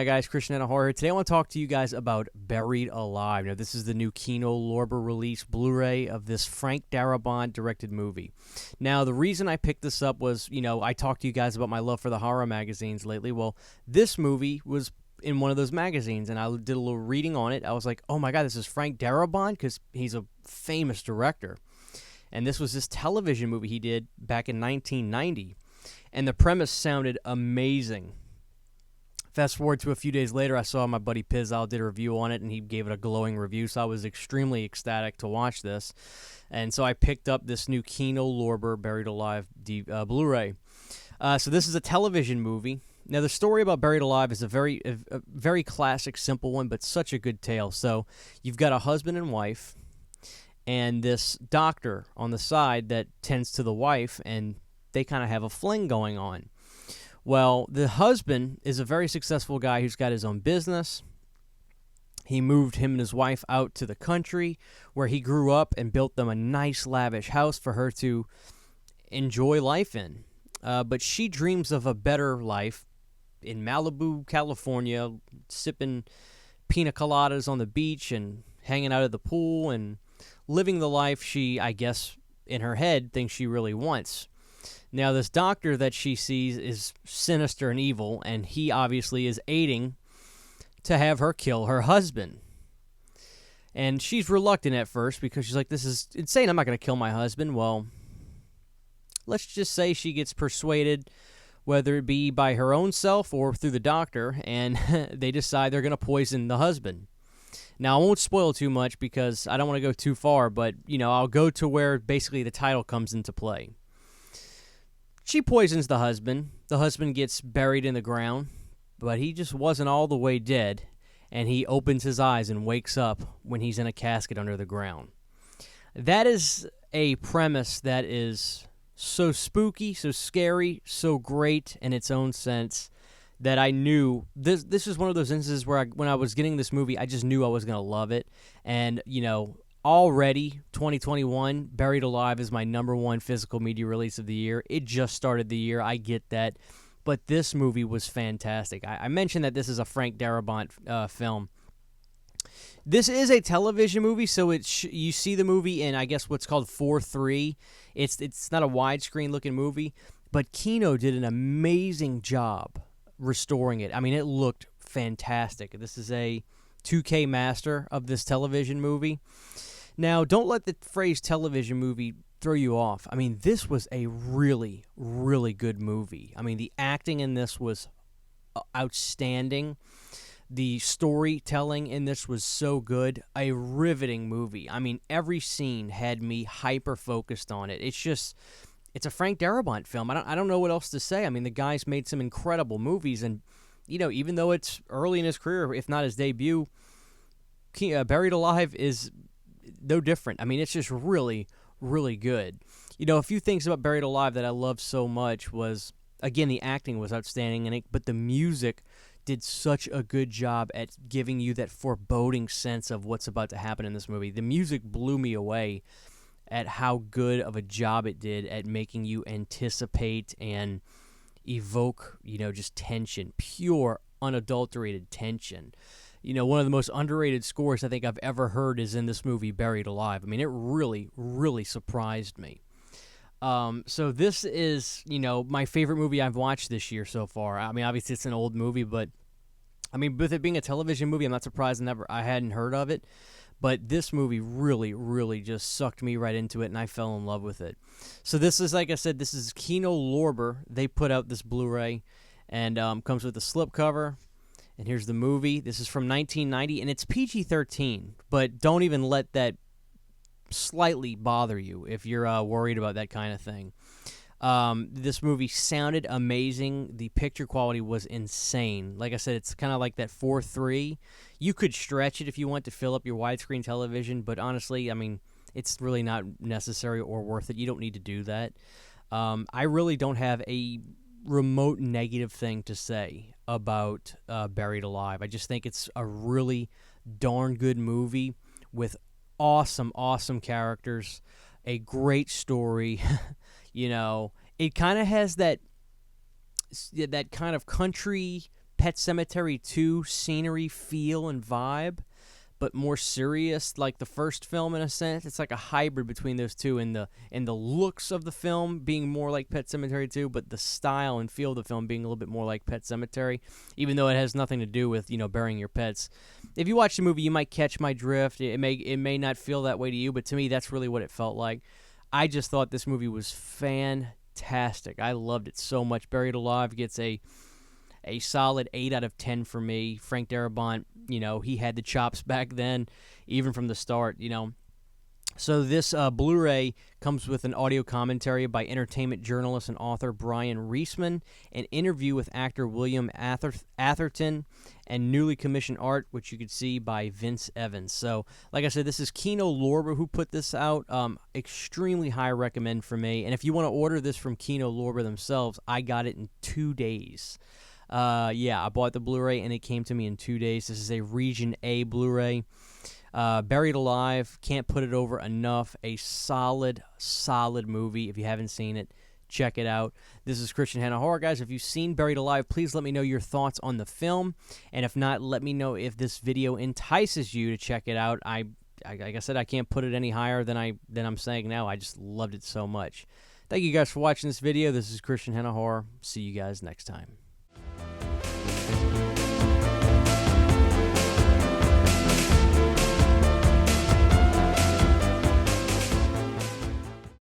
guys, Christian and Horror. Today I want to talk to you guys about Buried Alive. Now, this is the new Kino Lorber release Blu-ray of this Frank Darabont directed movie. Now, the reason I picked this up was, I talked to you guys about my love for the horror magazines lately. Well, this movie was in one of those magazines, and I did a little reading on it. I was like, oh my God, this is Frank Darabont, because he's a famous director. And this was this television movie he did back in 1990. And the premise sounded amazing. Fast forward to a few days later, I saw my buddy Pizzal did a review on it, and he gave it a glowing review, so I was extremely ecstatic to watch this. And so I picked up this new Kino Lorber Buried Alive Blu-ray. So this is a television movie. Now, the story about Buried Alive is a very classic, simple one, but such a good tale. So you've got a husband and wife, and this doctor on the side that tends to the wife, and they kind of have a fling going on. Well, the husband is a very successful guy who's got his own business. He moved him and his wife out to the country where he grew up and built them a nice, lavish house for her to enjoy life in. But she dreams of a better life in Malibu, California, sipping pina coladas on the beach and hanging out at the pool and living the life she, I guess, in her head, thinks she really wants. Now, this doctor that she sees is sinister and evil, and he obviously is aiding to have her kill her husband. And she's reluctant at first because she's like, this is insane, I'm not going to kill my husband. Well, let's just say she gets persuaded, whether it be by her own self or through the doctor, and they decide they're going to poison the husband. Now, I won't spoil too much because I don't want to go too far, but, I'll go to where basically the title comes into play. She poisons the husband. The husband gets buried in the ground, but he just wasn't all the way dead, and he opens his eyes and wakes up when he's in a casket under the ground. That is a premise that is so spooky, so scary, so great in its own sense that I knew this is one of those instances where when I was getting this movie, I just knew I was going to love it. And, already, 2021, Buried Alive is my number one physical media release of the year. It just started the year. I get that. But this movie was fantastic. I mentioned that this is a Frank Darabont film. This is a television movie, so you see the movie in, I guess, what's called 4:3. It's not a widescreen looking movie, but Kino did an amazing job restoring it. I mean, it looked fantastic. This is a 2K master of this television movie. Now, don't let the phrase television movie throw you off. I mean, this was a really, really good movie. I mean, the acting in this was outstanding. The storytelling in this was so good. A riveting movie. I mean, every scene had me hyper-focused on it. It's a Frank Darabont film. I don't know what else to say. I mean, the guy's made some incredible movies, and, even though it's early in his career, if not his debut, Buried Alive is no different. I mean, it's just really, really good. A few things about Buried Alive that I loved so much was, again, the acting was outstanding in it, but the music did such a good job at giving you that foreboding sense of what's about to happen in this movie. The music blew me away at how good of a job it did at making you anticipate and evoke, just tension, pure, unadulterated tension. One of the most underrated scores I think I've ever heard is in this movie, Buried Alive. I mean, it really, really surprised me. So this is, my favorite movie I've watched this year so far. I mean, obviously it's an old movie, but, I mean, with it being a television movie, I'm not surprised I hadn't heard of it. But this movie really, really just sucked me right into it, and I fell in love with it. So this is, like I said, this is Kino Lorber. They put out this Blu-ray, and comes with a slipcover. And here's the movie. This is from 1990, and it's PG-13, but don't even let that slightly bother you if you're worried about that kind of thing. This movie sounded amazing. The picture quality was insane. Like I said, it's kind of like that 4:3. You could stretch it if you want to fill up your widescreen television, but honestly, I mean, it's really not necessary or worth it. You don't need to do that. I really don't have a remote negative thing to say about Buried Alive. I just think it's a really darn good movie with awesome, awesome characters, a great story. It kind of has that kind of country Pet Sematary 2 scenery, feel, and vibe, but more serious, like the first film in a sense. It's like a hybrid between those two, and the looks of the film being more like Pet Sematary 2, but the style and feel of the film being a little bit more like Pet Sematary, even though it has nothing to do with, burying your pets. If you watch the movie, you might catch my drift. It may not feel that way to you, but to me, that's really what it felt like. I just thought this movie was fantastic. I loved it so much. Buried Alive gets a solid 8 out of 10 for me. Frank Darabont, he had the chops back then, even from the start, So this Blu-ray comes with an audio commentary by entertainment journalist and author Brian Reisman, an interview with actor William Atherton, and newly commissioned art, which you could see by Vince Evans. So, like I said, this is Kino Lorber who put this out. Extremely high recommend for me. And if you want to order this from Kino Lorber themselves, I got it in 2 days. I bought the Blu-ray and it came to me in 2 days. This is a Region A Blu-ray. Buried Alive, can't put it over enough. A solid movie. If you haven't seen it, check it out. This is Christian Hanna Horror, guys. If you've seen Buried Alive, please let me know your thoughts on the film. And if not, let me know if this video entices you to check it out. Like I said, I can't put it any higher than I'm saying now. I just loved it so much. Thank you guys for watching this video. This is Christian Hanna Horror. See you guys next time.